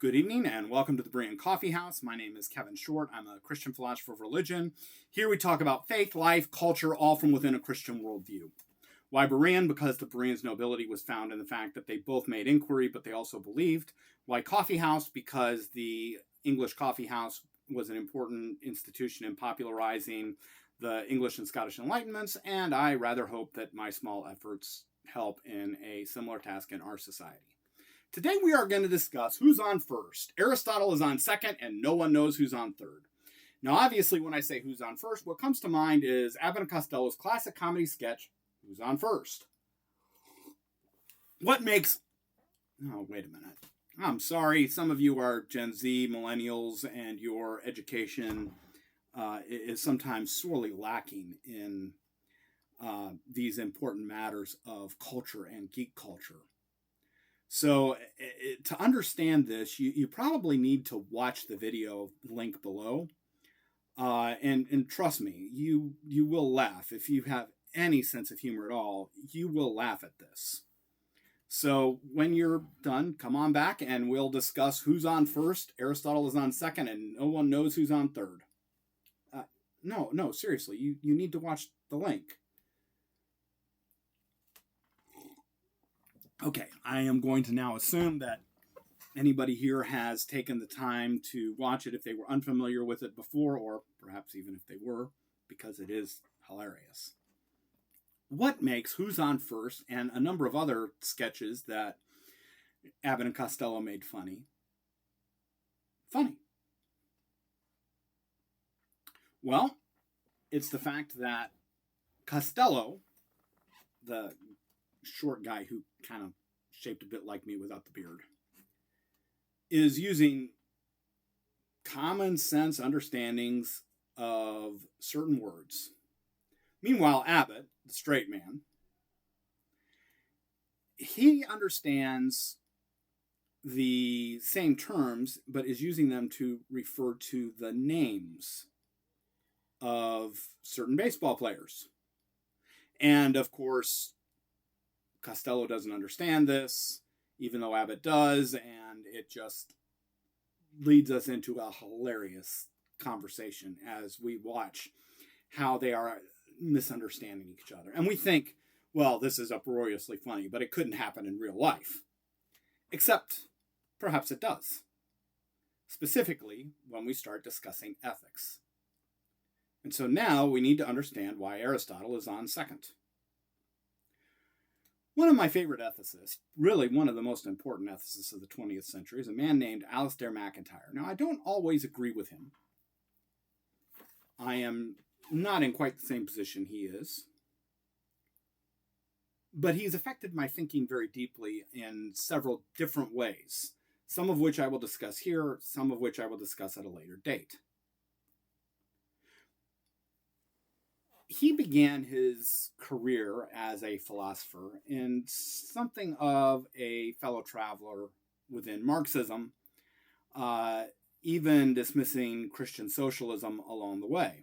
Good evening and welcome to the Berean Coffee House. My name is Kevin Short. I'm a Christian philosopher of religion. Here we talk about faith, life, culture, all from within a Christian worldview. Why Berean? Because the Bereans' nobility was found in the fact that they both made inquiry, but they also believed. Why Coffee House? Because the English coffee house was an important institution in popularizing the English and Scottish Enlightenments, and I rather hope that my small efforts help in a similar task in our society. Today we are going to discuss who's on first. Aristotle is on second, and no one knows who's on third. Now, obviously, when I say who's on first, what comes to mind is Abbott and Costello's classic comedy sketch, Who's on First? What makes... Oh, wait a minute. I'm sorry. Some of you are Gen Z, millennials, and your education is sometimes sorely lacking in these important matters of culture and geek culture. So to understand this, you probably need to watch the video link below. And trust me, you will laugh. If you have any sense of humor at all, you will laugh at this. So when you're done, come on back and we'll discuss who's on first. Aristotle is on second and no one knows who's on third. No, seriously, you need to watch the link. Okay, I am going to now assume that anybody here has taken the time to watch it if they were unfamiliar with it before, or perhaps even if they were, because it is hilarious. What makes Who's on First and a number of other sketches that Abbott and Costello made funny? Well, it's the fact that Costello, the short guy who kind of shaped a bit like me without the beard, is using common sense understandings of certain words. Meanwhile, Abbott, the straight man, he understands the same terms, but is using them to refer to the names of certain baseball players. And of course, Costello doesn't understand this, even though Abbott does, and it just leads us into a hilarious conversation as we watch how they are misunderstanding each other. And we think, well, this is uproariously funny, but it couldn't happen in real life. Except, perhaps it does. Specifically, when we start discussing ethics. And so now we need to understand why Aristotle is on second. One of my favorite ethicists, really one of the most important ethicists of the 20th century, is a man named Alasdair MacIntyre. Now, I don't always agree with him. I am not in quite the same position he is. But he's affected my thinking very deeply in several different ways, some of which I will discuss here, some of which I will discuss at a later date. He began his career as a philosopher in something of a fellow traveler within Marxism, even dismissing Christian socialism along the way.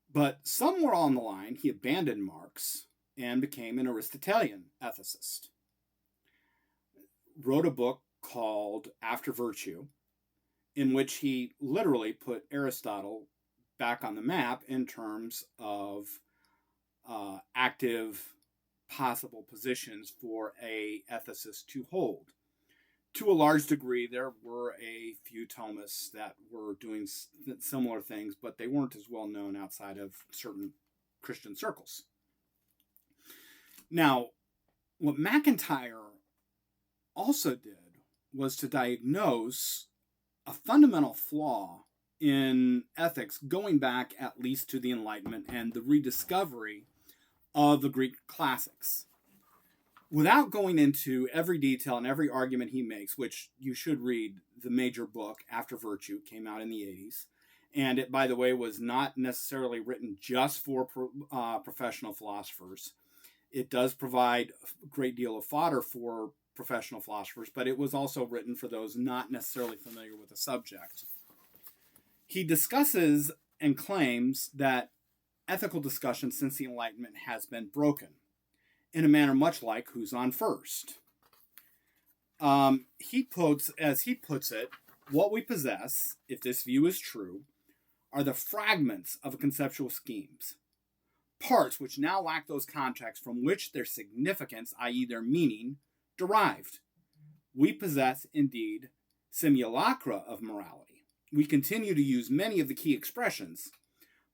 But somewhere on the line, he abandoned Marx and became an Aristotelian ethicist. Wrote a book called After Virtue, in which he literally put Aristotle back on the map in terms of active possible positions for a ethicist to hold. To a large degree, there were a few Thomists that were doing similar things, but they weren't as well known outside of certain Christian circles. Now, what MacIntyre also did was to diagnose a fundamental flaw in ethics going back at least to the Enlightenment and the rediscovery of the Greek classics. Without going into every detail and every argument he makes, which you should read, the major book, After Virtue, came out in the 80s. And it, by the way, was not necessarily written just for professional philosophers. It does provide a great deal of fodder for professional philosophers, but it was also written for those not necessarily familiar with the subject. He discusses and claims that ethical discussion since the Enlightenment has been broken in a manner much like Who's on First. As he puts it, what we possess, if this view is true, are the fragments of conceptual schemes, parts which now lack those contexts from which their significance, i.e., their meaning, derived. We possess, indeed, simulacra of morality. We continue to use many of the key expressions,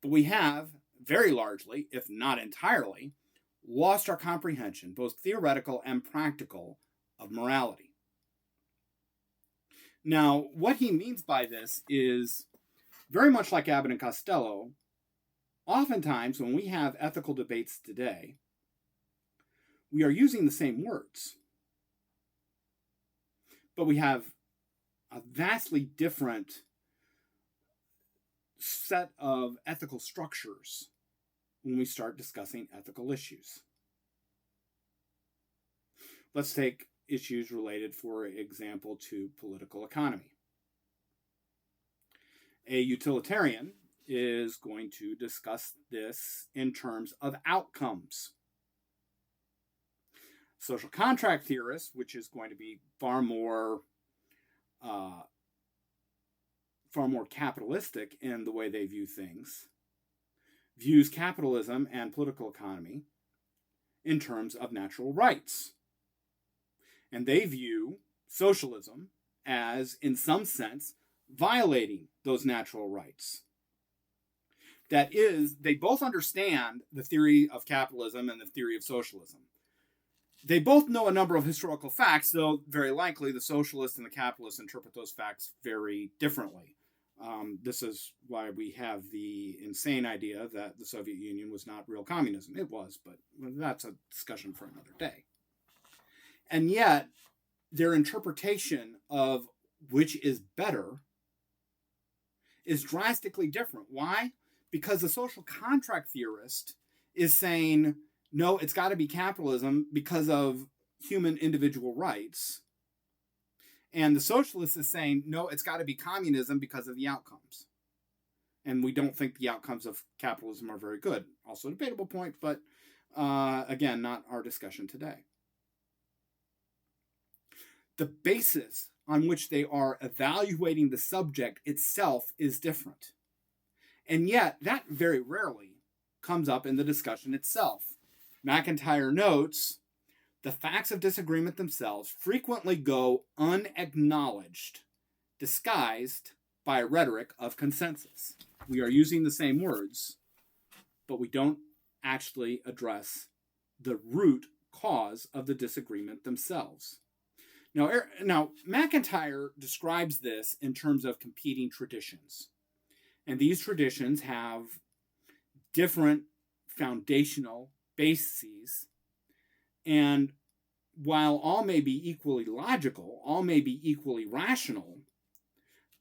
but we have, very largely, if not entirely, lost our comprehension, both theoretical and practical, of morality. Now, what he means by this is very much like Abbott and Costello. Oftentimes, when we have ethical debates today, we are using the same words, but we have a vastly different set of ethical structures when we start discussing ethical issues. Let's take issues related, for example, to political economy. A utilitarian is going to discuss this in terms of outcomes. Social contract theorist, which is going to be far more capitalistic in the way they view things, views capitalism and political economy in terms of natural rights. And they view socialism as, in some sense, violating those natural rights. That is, they both understand the theory of capitalism and the theory of socialism. They both know a number of historical facts, though very likely the socialists and the capitalists interpret those facts very differently. This is why we have the insane idea that the Soviet Union was not real communism. It was, but that's a discussion for another day. And yet, their interpretation of which is better is drastically different. Why? Because the social contract theorist is saying, no, it's got to be capitalism because of human individual rights. And the socialist is saying, no, it's got to be communism because of the outcomes. And we don't think the outcomes of capitalism are very good. Also a debatable point, but again, not our discussion today. The basis on which they are evaluating the subject itself is different. And yet, that very rarely comes up in the discussion itself. McIntyre notes, the facts of disagreement themselves frequently go unacknowledged, disguised by a rhetoric of consensus. We are using the same words, but we don't actually address the root cause of the disagreement themselves. Now, McIntyre describes this in terms of competing traditions. And these traditions have different foundational bases. And while all may be equally logical, all may be equally rational,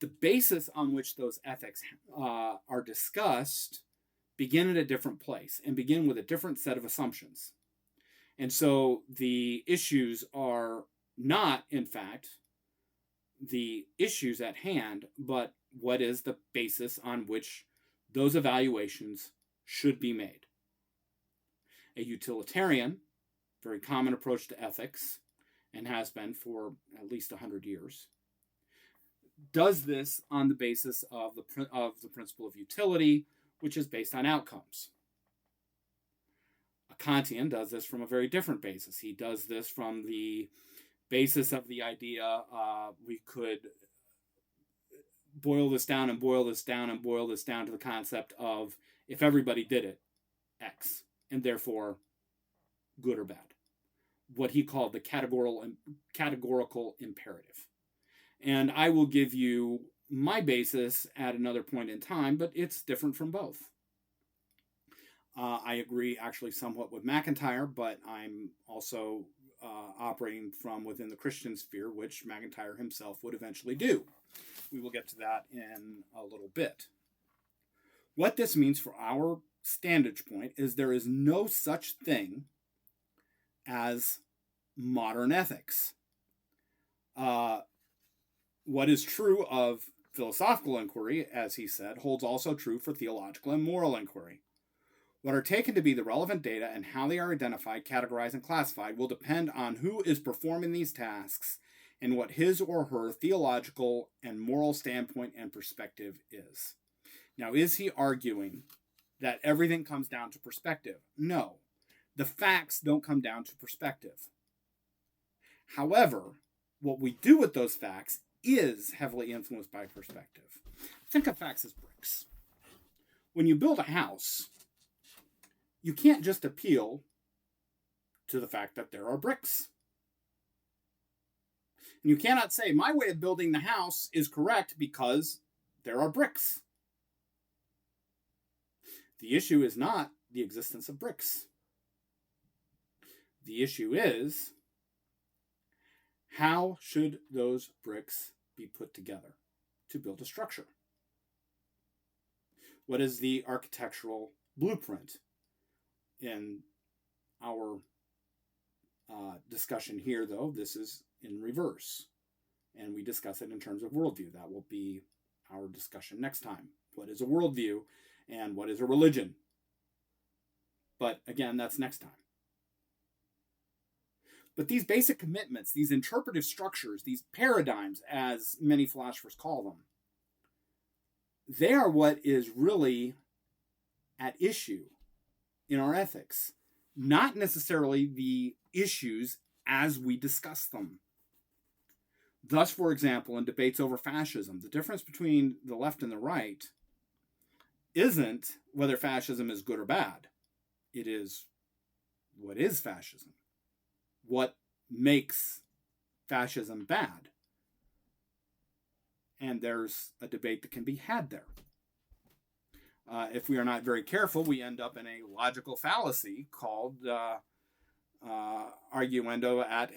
the basis on which those ethics are discussed begin at a different place and begin with a different set of assumptions. And so the issues are not, in fact, the issues at hand, but what is the basis on which those evaluations should be made. A utilitarian, very common approach to ethics, and has been for at least 100 years, does this on the basis of the principle of utility, which is based on outcomes. A Kantian does this from a very different basis. He does this from the basis of the idea we could boil this down and boil this down and boil this down to the concept of if everybody did it, X, and therefore good or bad. What he called the categorical imperative. And I will give you my basis at another point in time, but it's different from both. I agree actually somewhat with McIntyre, but I'm also operating from within the Christian sphere, which McIntyre himself would eventually do. We will get to that in a little bit. What this means for our standage point is there is no such thing as modern ethics. What is true of philosophical inquiry, as he said, holds also true for theological and moral inquiry. What are taken to be the relevant data and how they are identified, categorized, and classified will depend on who is performing these tasks and what his or her theological and moral standpoint and perspective is. Now, is he arguing that everything comes down to perspective? No. The facts don't come down to perspective. However, what we do with those facts is heavily influenced by perspective. Think of facts as bricks. When you build a house, you can't just appeal to the fact that there are bricks. And you cannot say, my way of building the house is correct because there are bricks. The issue is not the existence of bricks. The issue is, how should those bricks be put together to build a structure? What is the architectural blueprint? In our discussion here, though, this is in reverse. And we discuss it in terms of worldview. That will be our discussion next time. What is a worldview and what is a religion? But again, that's next time. But these basic commitments, these interpretive structures, these paradigms, as many philosophers call them, they are what is really at issue in our ethics, not necessarily the issues as we discuss them. Thus, for example, in debates over fascism, the difference between the left and the right isn't whether fascism is good or bad. It is, what is fascism? What makes fascism bad? And there's a debate that can be had there. If we are not very careful, we end up in a logical fallacy called arguendo ad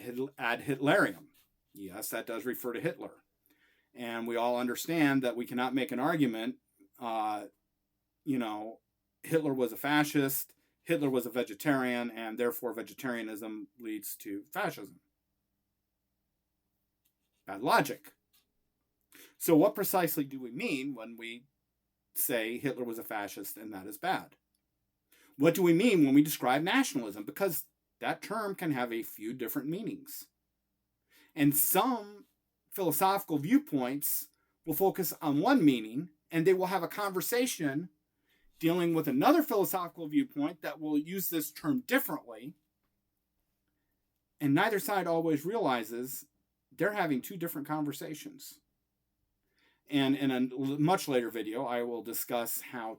Hitlerium. Yes, that does refer to Hitler. And we all understand that we cannot make an argument, Hitler was a fascist, Hitler was a vegetarian, and therefore vegetarianism leads to fascism. Bad logic. So what precisely do we mean when we say Hitler was a fascist and that is bad? What do we mean when we describe nationalism? Because that term can have a few different meanings. And some philosophical viewpoints will focus on one meaning, and they will have a conversation dealing with another philosophical viewpoint that will use this term differently. And neither side always realizes they're having two different conversations. And in a much later video, I will discuss how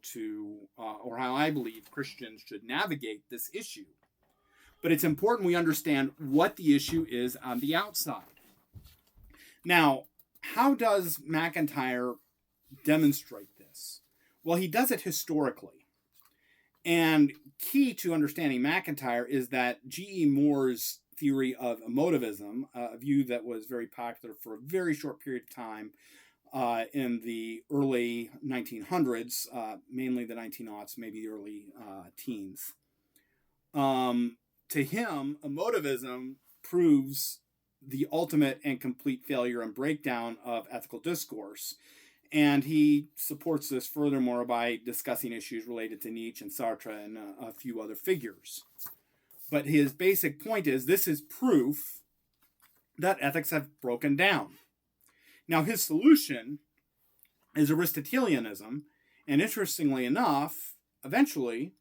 I believe Christians should navigate this issue. But it's important we understand what the issue is on the outside. Now, how does MacIntyre demonstrate this? Well, he does it historically. And key to understanding MacIntyre is that G.E. Moore's theory of emotivism, a view that was very popular for a very short period of time in the early 1900s, mainly the 1900s, maybe the early teens. To him, emotivism proves the ultimate and complete failure and breakdown of ethical discourse. And he supports this furthermore by discussing issues related to Nietzsche and Sartre and a few other figures. But his basic point is this is proof that ethics have broken down. Now, his solution is Aristotelianism, and interestingly enough, eventually,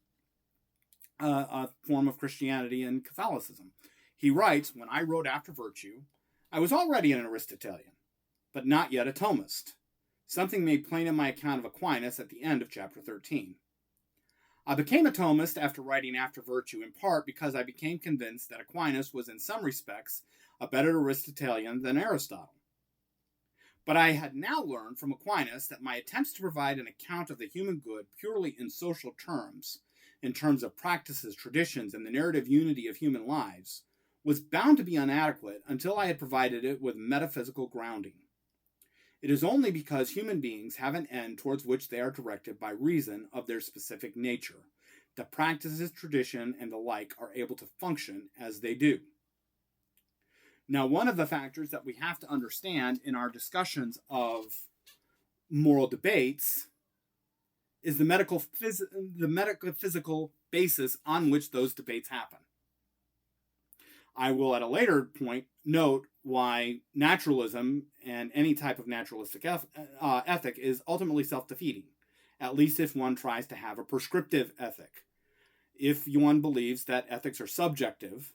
a form of Christianity and Catholicism. He writes, when I wrote After Virtue, I was already an Aristotelian, but not yet a Thomist, something made plain in my account of Aquinas at the end of chapter 13. I became a Thomist after writing After Virtue, in part because I became convinced that Aquinas was in some respects a better Aristotelian than Aristotle. But I had now learned from Aquinas that my attempts to provide an account of the human good purely in social terms, in terms of practices, traditions, and the narrative unity of human lives, was bound to be inadequate until I had provided it with metaphysical grounding. It is only because human beings have an end towards which they are directed by reason of their specific nature that practices, tradition, and the like are able to function as they do. Now, one of the factors that we have to understand in our discussions of moral debates is the metaphysical basis on which those debates happen. I will, at a later point, note why naturalism and any type of naturalistic ethic is ultimately self-defeating, at least if one tries to have a prescriptive ethic. If one believes that ethics are subjective,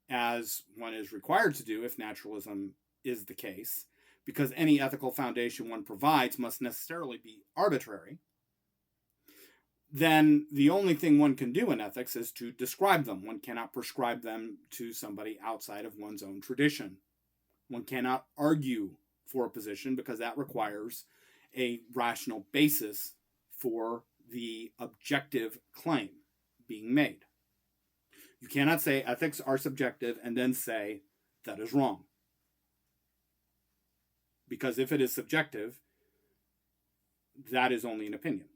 as one is required to do if naturalism is the case, because any ethical foundation one provides must necessarily be arbitrary, then the only thing one can do in ethics is to describe them. One cannot prescribe them to somebody outside of one's own tradition. One cannot argue for a position because that requires a rational basis for the objective claim being made. You cannot say ethics are subjective and then say that is wrong. Because if it is subjective, that is only an opinion.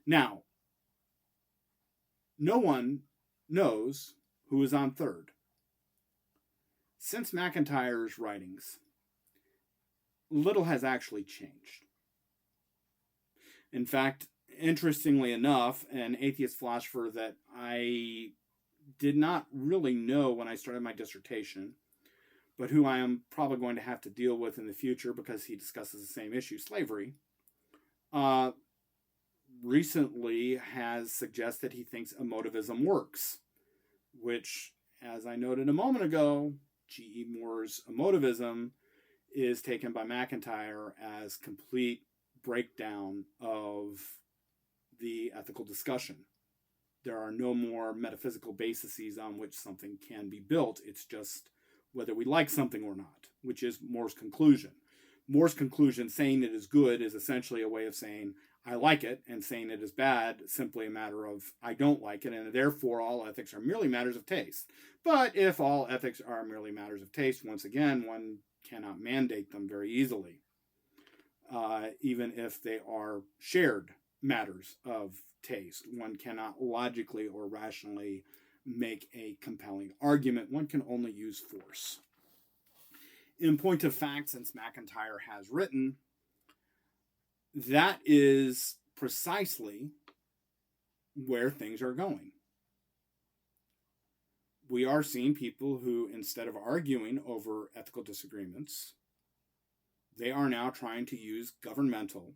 Now, no one knows who is on third. Since MacIntyre's writings, little has actually changed. In fact, interestingly enough, an atheist philosopher that I did not really know when I started my dissertation, but who I am probably going to have to deal with in the future because he discusses the same issue, slavery, recently has suggested he thinks emotivism works, which, as I noted a moment ago, G.E. Moore's emotivism is taken by MacIntyre as complete breakdown of the ethical discussion. There are no more metaphysical bases on which something can be built. It's just whether we like something or not, which is Moore's conclusion. Moore's conclusion, saying it is good, is essentially a way of saying I like it, and saying it is bad, simply a matter of I don't like it, and therefore all ethics are merely matters of taste. But if all ethics are merely matters of taste, once again, one cannot mandate them very easily, even if they are shared matters of taste. One cannot logically or rationally make a compelling argument. One can only use force. In point of fact, since MacIntyre has written, that is precisely where things are going. We are seeing people who, instead of arguing over ethical disagreements, they are now trying to use governmental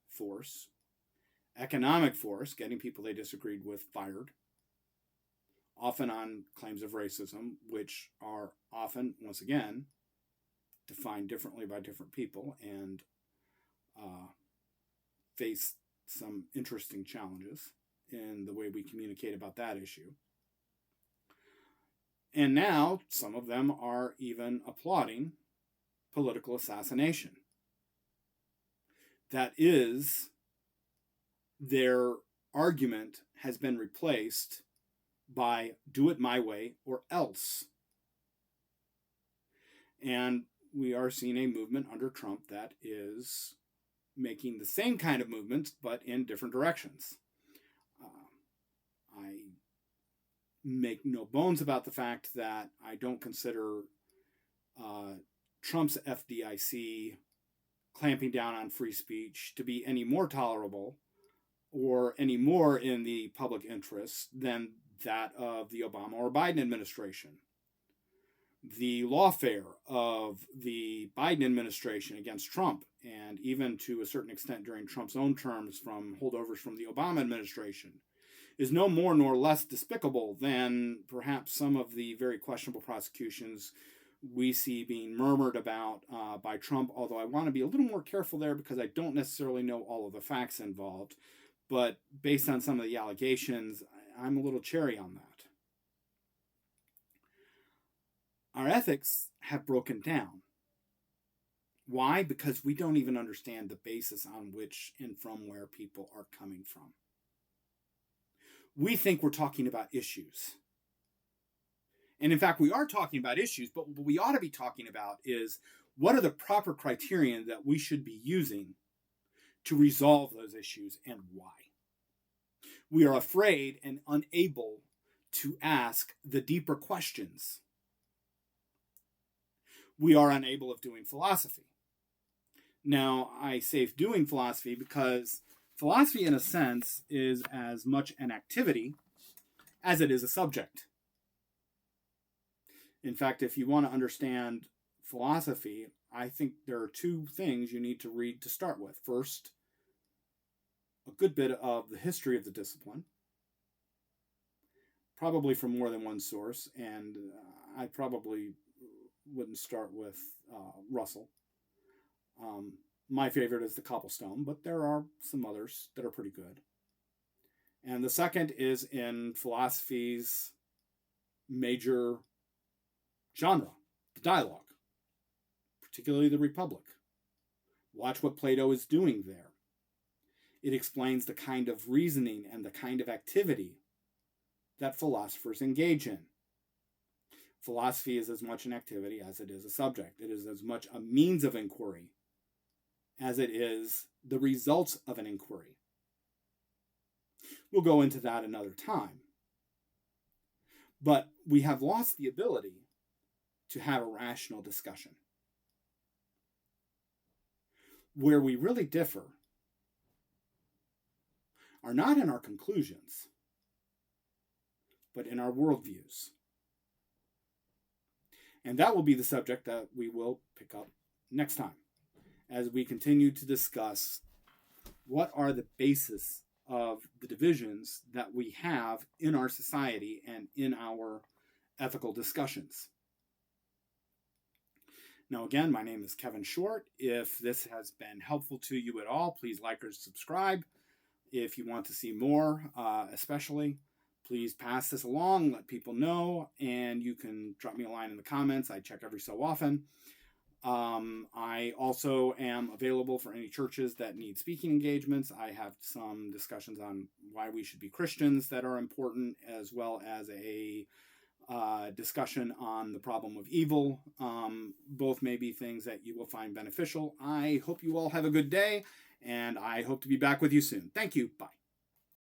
force, economic force, getting people they disagreed with fired, often on claims of racism, which are often, once again, defined differently by different people and face some interesting challenges in the way we communicate about that issue. And now some of them are even applauding political assassination. That is, their argument has been replaced by do it my way or else. And we are seeing a movement under Trump that is making the same kind of movements, but in different directions. I make no bones about the fact that I don't consider Trump's FDIC clamping down on free speech to be any more tolerable or any more in the public interest than that of the Obama or Biden administration. The lawfare of the Biden administration against Trump, and even to a certain extent during Trump's own terms from holdovers from the Obama administration, is no more nor less despicable than perhaps some of the very questionable prosecutions we see being murmured about by Trump, although I want to be a little more careful there because I don't necessarily know all of the facts involved. But based on some of the allegations, I'm a little cherry on that. Our ethics have broken down. Why? Because we don't even understand the basis on which and from where people are coming from. We think we're talking about issues. And in fact, we are talking about issues, but what we ought to be talking about is what are the proper criteria that we should be using to resolve those issues and why. We are afraid and unable to ask the deeper questions. We are unable of doing philosophy. Now, I say doing philosophy because philosophy, in a sense, is as much an activity as it is a subject. In fact, if you want to understand philosophy, I think there are two things you need to read to start with. First, a good bit of the history of the discipline, probably from more than one source, and I probably wouldn't start with Russell. My favorite is the Cobblestone, but there are some others that are pretty good. And the second is in philosophy's major genre, the dialogue, particularly the Republic. Watch what Plato is doing there. It explains the kind of reasoning and the kind of activity that philosophers engage in. Philosophy is as much an activity as it is a subject. It is as much a means of inquiry as it is the results of an inquiry. We'll go into that another time. But we have lost the ability to have a rational discussion. Where we really differ are not in our conclusions, but in our worldviews. And that will be the subject that we will pick up next time as we continue to discuss what are the basis of the divisions that we have in our society and in our ethical discussions. Now, again, my name is Kevin Short. If this has been helpful to you at all, please like or subscribe. If you want to see more, especially, please pass this along, let people know, and you can drop me a line in the comments. I check every so often. I also am available for any churches that need speaking engagements. I have some discussions on why we should be Christians that are important, as well as a discussion on the problem of evil. Both may be things that you will find beneficial. I hope you all have a good day, and I hope to be back with you soon. Thank you. Bye.